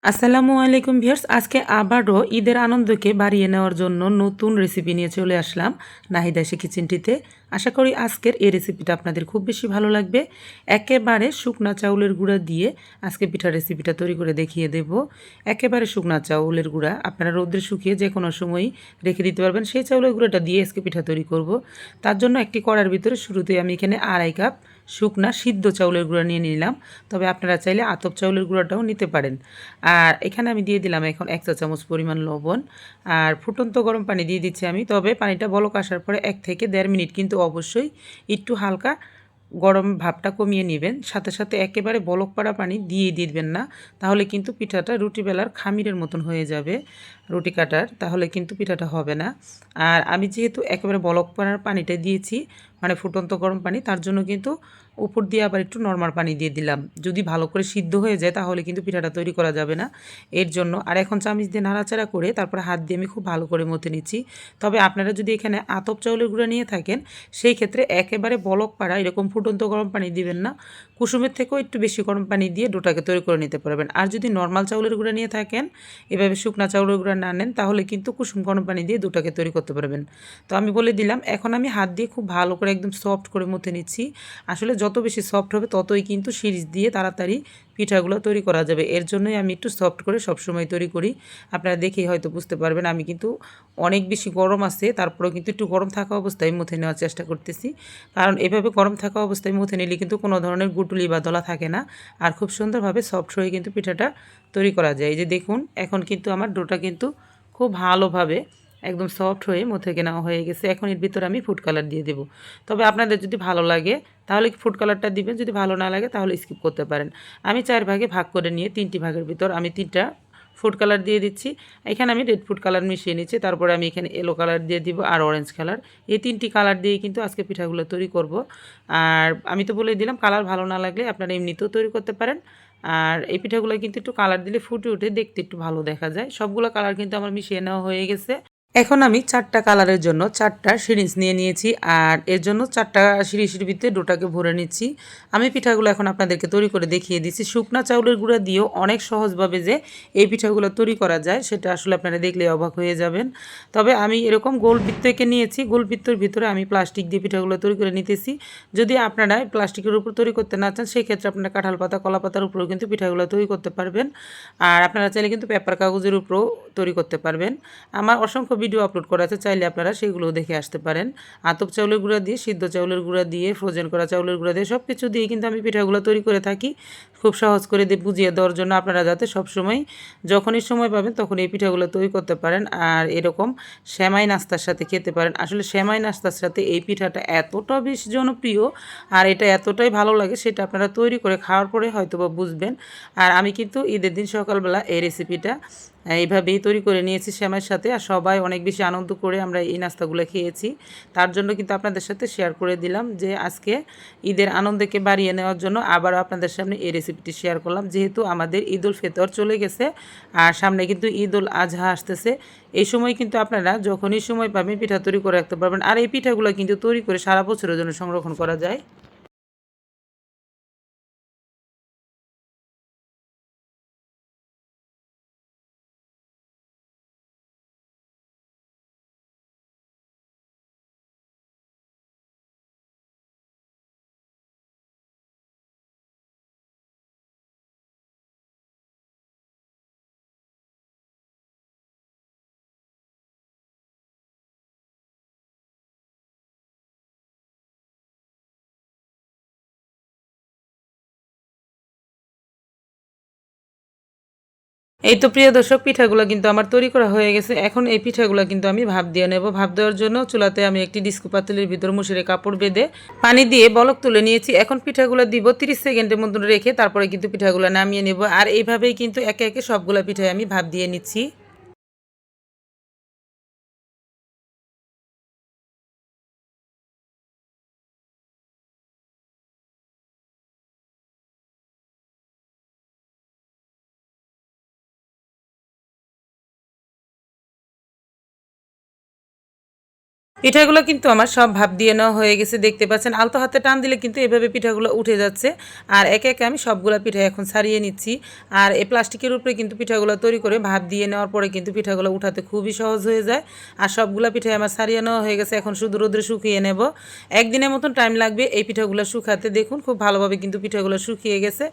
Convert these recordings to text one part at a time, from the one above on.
আসসালামু আলাইকুম ভিউয়ার্স, আজকে আবারও ঈদের আনন্দকে বাড়িয়ে নেওয়ার জন্য নতুন রেসিপি নিয়ে চলে আসলাম নাহিদ আয়েশা কিচেনটিতে। আশা করি আজকের এই রেসিপিটা আপনাদের খুব বেশি ভালো লাগবে। একেবারে শুকনা চাউলের গুঁড়া দিয়ে আজকে পিঠার রেসিপিটা তৈরি করে দেখিয়ে দেব। একেবারে শুকনা চাউলের গুঁড়া আপনারা রৌদ্রে শুকিয়ে যে কোনো সময়ই রেখে দিতে পারবেন, সেই চাউলের গুঁড়াটা দিয়ে আজকে পিঠা তৈরি করব। তার জন্য একটি কড়ার ভিতরে শুরুতেই আমি এখানে 2.5 কাপ শুকনা সিদ্ধ চাউলের গুঁড়া নিয়ে নিলাম। তবে আপনারা চাইলে আতপ চাউলের গুঁড়াটাও নিতে পারেন। আর এখানে আমি দিয়ে দিলাম এখন 1 চা চামচ পরিমাণ লবণ। আর ফুটন্ত গরম পানি দিয়ে দিচ্ছি আমি। তবে পানিটা বলক আসার পরে 1 থেকে 1.5 মিনিট কিন্তু অবশ্যই একটু হালকা গরম ভাবটা কমিয়ে নেবেন। সাথে সাথে একেবারে বলক পড়া পানি দিয়ে দিবেন না, তাহলে কিন্তু পিঠাটা রুটি বেলার খামিরের মতন হয়ে যাবে, রুটি কাটার, তাহলে কিন্তু পিঠাটা হবে না। আর আমি যেহেতু একেবারে বলক পড়ার পানিটা দিয়েছি, মানে ফুটন্ত গরম পানি, তার জন্য কিন্তু উপর দিয়ে আবার একটু নরমাল পানি দিয়ে দিলাম। যদি ভালো করে সিদ্ধ হয়ে যায় তাহলে কিন্তু পিঠাটা তৈরি করা যাবে না, এর জন্য। আর এখন চামচ দিয়ে নাড়াচাড়া করে তারপরে হাত দিয়ে আমি খুব ভালো করে মথে নিচ্ছি। তবে আপনারা যদি এখানে আতপ চাউলের গুঁড়া নিয়ে থাকেন, সেই ক্ষেত্রে একেবারে বলক পাড়া এরকম ফুটন্ত গরম পানি দিবেন না, কুসুমের থেকেও একটু বেশি গরম পানি দিয়ে ডোটাকে তৈরি করে নিতে পারবেন। আর যদি নর্মাল চাউলের গুঁড়া নিয়ে থাকেন, এভাবে শুকনা চাউলের গুঁড়া না নেন, তাহলে কিন্তু কুসুম গরম পানি দিয়ে ডোটাকে তৈরি করতে পারবেন। তো আমি বলে দিলাম, এখন আমি হাত দিয়ে খুব ভালো করে একদম সফট করে মথে নিচ্ছি। আসলে যত বেশি সফট হবে ততই কিন্তু সিরিজ দিয়ে তাড়াতাড়ি পিঠাগুলো তৈরি করা যাবে, এর জন্যই আমি একটু সফট করে সবসময় তৈরি করি। আপনারা দেখেই হয়তো বুঝতে পারবেন আমি কিন্তু অনেক বেশি গরম আছে, তারপরেও কিন্তু একটু গরম থাকা অবস্থায় মুথে নেওয়ার চেষ্টা করতেছি। কারণ এভাবে গরম থাকা অবস্থায় মুথে নিলে কিন্তু কোনো ধরনের গুটুলি বা দলা থাকে না, আর খুব সুন্দরভাবে সফট হয়ে কিন্তু পিঠাটা তৈরি করা যায়। এই যে দেখুন, এখন কিন্তু আমার ডোটা কিন্তু খুব ভালোভাবে একদম সফট হয়ে মুথে নেওয়া হয়ে গেছে। এখন এর ভিতরে আমি ফুড কালার দিয়ে দেবো। তবে আপনাদের যদি ভালো লাগে তাহলে ফুড কালারটা দিবেন, যদি ভালো না লাগে তাহলে স্কিপ করতে পারেন। আমি 4 ভাগে ভাগ করে নিয়ে 3টি ভাগের ভিতর আমি 3টা ফুড কালার দিয়ে দিচ্ছি। এখানে আমি রেড ফুড কালার মিশিয়ে নিচ্ছি, তারপরে আমি এখানে ইয়েলো কালার দিয়ে দিব আর অরেঞ্জ কালার। এই 3টি কালার দিয়ে কিন্তু আজকে পিঠাগুলো তৈরি করব। আর আমি তো বলেই দিলাম, কালার ভালো না লাগলে আপনারা এমনিতেও তৈরি করতে পারেন। আর এই পিঠাগুলো কিন্তু একটু কালার দিলে ফুটে উঠে দেখতে একটু ভালো দেখা যায়। সবগুলো কালার কিন্তু আমার মিশিয়ে নেওয়া হয়ে গেছে। এখন আমি 4টা কালারের জন্য 4টা সিরিঞ্জ নিয়ে নিয়েছি, আর এর জন্য 4টা সিরিজের ভিতরে ডোটাকে ভরে নিচ্ছি। আমি পিঠাগুলো এখন আপনাদেরকে তৈরি করে দেখিয়ে দিচ্ছি। শুকনা চাউলের গুঁড়া দিয়েও অনেক সহজভাবে যে এই পিঠাগুলো তৈরি করা যায়, সেটা আসলে আপনারা দেখলে অবাক হয়ে যাবেন। তবে আমি এরকম গোল বৃত্ত এঁকে নিয়েছি, গোল বৃত্তর ভিতরে আমি প্লাস্টিক দিয়ে পিঠাগুলো তৈরি করে নিতেছি। যদি আপনারা প্লাস্টিকের উপর তৈরি করতে না চান, সেই ক্ষেত্রে আপনারা কাঁঠাল পাতা, কলা পাতার উপরেও কিন্তু পিঠাগুলো তৈরি করতে পারবেন। আর আপনারা চাইলে কিন্তু পেপার কাগজের উপরেও তৈরি করতে পারবেন। আমার অসংখ্য ভিডিও আপলোড করা আছে, চাইলে আপনারা সেগুলোও দেখে আসতে পারেন। আতপ চাউলের গুঁড়া দিয়ে, সিদ্ধ চাউলের গুঁড়া দিয়ে, ফ্রোজেন করা চাউলের গুঁড়া দিয়ে, সব কিছু দিয়ে কিন্তু আমি পিঠাগুলো তৈরি করে থাকি। খুব সহজ করে দিয়ে বুঝিয়ে দেওয়ার জন্য, আপনারা যাতে সবসময় যখনই সময় পাবেন তখন এই পিঠাগুলো তৈরি করতে পারেন আর এরকম সেমাই নাস্তার সাথে খেতে পারেন। আসলে সেমাই নাস্তার সাথে এই পিঠাটা এতটা বেশি জনপ্রিয় আর এটা এতটাই ভালো লাগে, সেটা আপনারা তৈরি করে খাওয়ার পরে হয়তো বা বুঝবেন। আর আমি কিন্তু ঈদের দিন সকালবেলা এই রেসিপিটা এইভাবেই তৈরি করে নিয়েছি সেমাইয়ের সাথে, আর সবাই অনেক বেশি আনন্দ করে আমরা এই নাস্তাগুলো খেয়েছি। তার জন্য কিন্তু আপনাদের সাথে শেয়ার করে দিলাম যে আজকে ঈদের আনন্দকে বাড়িয়ে নেওয়ার জন্য আবারও আপনাদের সামনে এই রেসিপিটি শেয়ার করলাম। যেহেতু আমাদের ঈদ উল ফিতর চলে গেছে আর সামনে কিন্তু ঈদ উল আজহা আসতেছে, এই সময় কিন্তু আপনারা যখনই সময় পাবেন পিঠা তৈরি করে রাখতে পারবেন। আর এই পিঠাগুলো কিন্তু তৈরি করে সারা বছরের জন্য সংরক্ষণ করা যায়। এই তো প্রিয় দর্শক, পিঠাগুলো কিন্তু আমার তৈরি করা হয়ে গেছে। এখন এই পিঠাগুলো কিন্তু আমি ভাপ দিয়ে নেব। ভাপ দেওয়ার জন্য চুলাতে আমি একটি ডিস্কো পাতিলের ভিতর মশারি কাপড় বেঁধে পানি দিয়ে বলক তুলে নিয়েছি। এখন পিঠাগুলো দিব 30 সেকেন্ডের মতন রেখে, তারপরে কিন্তু পিঠাগুলো নামিয়ে নেব। আর এইভাবেই কিন্তু একে একে সবগুলো পিঠাই আমি ভাপ দিয়ে নিচ্ছি। পিঠাগুলো কিন্তু আমার সব ভাপ দিয়ে নেওয়া হয়ে গেছে, দেখতে পাচ্ছেন আলতো হাতে টান দিলে কিন্তু এভাবে পিঠাগুলো উঠে যাচ্ছে। আর একে একে আমি সবগুলা পিঠা এখন ছাড়িয়ে নিচ্ছি। আর এই প্লাস্টিকের উপরে কিন্তু পিঠাগুলো তৈরি করে ভাপ দিয়ে নেওয়ার পরে কিন্তু পিঠাগুলো উঠাতে খুবই সহজ হয়ে যায়। আর সবগুলা পিঠাই আমার ছাড়িয়ে নেওয়া হয়ে গেছে, এখন শুধু রোদ্রে শুকিয়ে নেব। একদিনের মতন টাইম লাগবে এই পিঠাগুলো শুকাতে। দেখুন খুব ভালোভাবে কিন্তু পিঠাগুলো শুকিয়ে গেছে।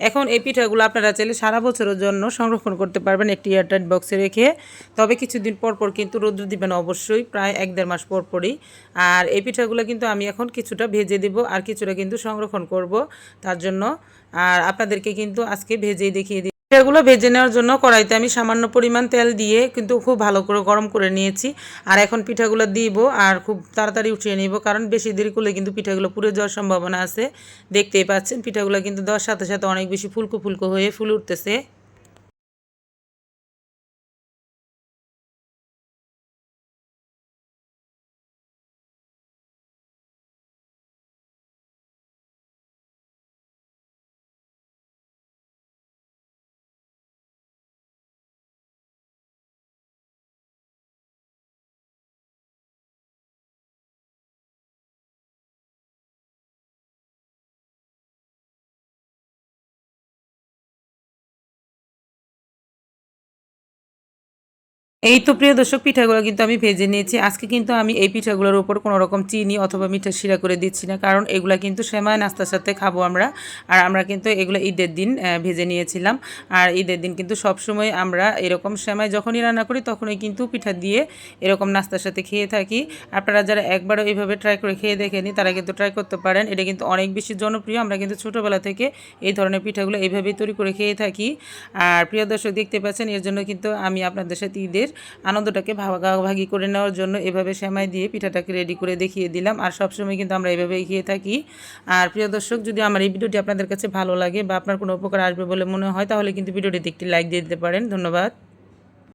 এখন এই পিঠাগুলো আপনারা চাইলে সারা বছরের জন্য সংরক্ষণ করতে পারবেন একটি এয়ারটাইট বক্সে রেখে। তবে কিছুদিন পর পর কিন্তু রোদ্র দিবেন অবশ্যই, প্রায় 1-1.5 মাস পর পরই। আর এই পিঠাগুলো কিন্তু আমি এখন কিছুটা ভেজে দিব আর কিছুটা কিন্তু সংরক্ষণ করব তার জন্য। আর আপনাদেরকে কিন্তু আজকে ভেজেই দেখিয়ে দিই। পিঠাগুলো ভেজে নেওয়ার জন্য কড়াইতে আমি সামান্য পরিমাণ তেল দিয়ে কিন্তু খুব ভালো করে গরম করে নিয়েছি। আর এখন পিঠাগুলো দিব আর খুব তাড়াতাড়ি উঠিয়ে নিব, কারণ বেশি দেরি করলে কিন্তু পিঠাগুলো পুড়ে যাওয়ার সম্ভাবনা আছে। দেখতেই পাচ্ছেন পিঠাগুলো কিন্তু দেওয়ার সাথে সাথে অনেক বেশি ফুলকো ফুলকো হয়ে ফুলে উঠতেছে। এই তো প্রিয় দর্শক, পিঠাগুলো কিন্তু আমি ভেজে নিয়েছি। আজকে কিন্তু আমি এই পিঠাগুলোর উপর কোনো রকম চিনি অথবা মিঠা শিরা করে দিচ্ছি না, কারণ এগুলা কিন্তু সেমাই নাস্তার সাথে খাবো আমরা। আর আমরা কিন্তু এগুলো ঈদের দিন ভেজে নিয়েছিলাম। আর ঈদের দিন কিন্তু সবসময় আমরা এরকম সেমাই যখনই রান্না করি তখনই কিন্তু পিঠা দিয়ে এরকম নাস্তার সাথে খেয়ে থাকি। আপনারা যারা একবারও এইভাবে ট্রাই করে খেয়ে দেখেনি তারা কিন্তু ট্রাই করতে পারেন। এটা কিন্তু অনেক বেশি জনপ্রিয়। আমরা কিন্তু ছোটোবেলা থেকে এই ধরনের পিঠাগুলো এইভাবেই তৈরি করে খেয়ে থাকি। আর প্রিয় দর্শক দেখতে পাচ্ছেন, এর জন্য কিন্তু আমি আপনাদের সাথে ঈদের আনন্দটাকে ভাগাভাগি করে নেওয়ার জন্য এভাবে সেমাই দিয়ে পিঠাটাকে রেডি করে দেখিয়ে দিলাম। আর সবসময় কিন্তু আমরা এভাবেই খেয়ে থাকি। আর প্রিয় দর্শক, যদি আমার এই ভিডিওটি আপনাদের কাছে ভালো লাগে বা আপনার কোনো উপকার আসবে বলে মনে হয় তাহলে কিন্তু ভিডিওটিতে একটি লাইক দিয়ে দিতে পারেন। ধন্যবাদ।